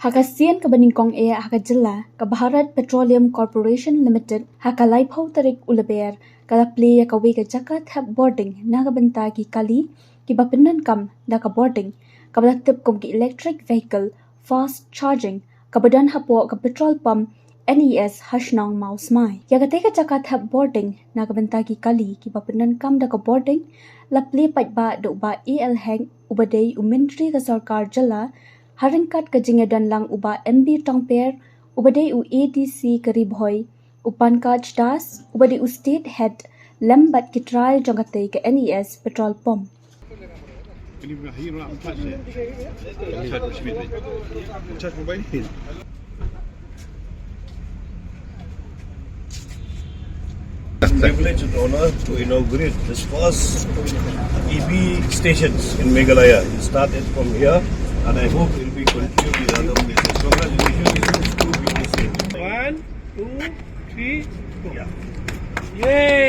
Hakasian ka Byndonkam hakajilla ka Bharat Petroleum Corporation Limited hakalaiphau tarik ulaber kala Plie ka we ka Jaka Thep Bording na ka Bynta ki kali Kiba Pyndonkam na ka Bording ka Thep kom ki electric vehicle fast charging ka badan hapo ka petrol pump NES Hashnang Mawsmai ya ka teka Jaka Thep Bording na ka Bynta ki kali Kiba Pyndonkam na ka Bording la Plie patba do ba EL hang ubadei umintri ka sarkar jala haringkat ka jingadan lang uba MB tongper ubade u ADC karib hoy upan kaj das ubade u state head lembat ki trial jangate ka NES petrol pump. Privilege and honor to inaugurate this first EV stations in Meghalaya. It started from here and I hope it will be continued with other places. Congratulations to BTC. 1, 2, 3, 4. Yeah. Yay!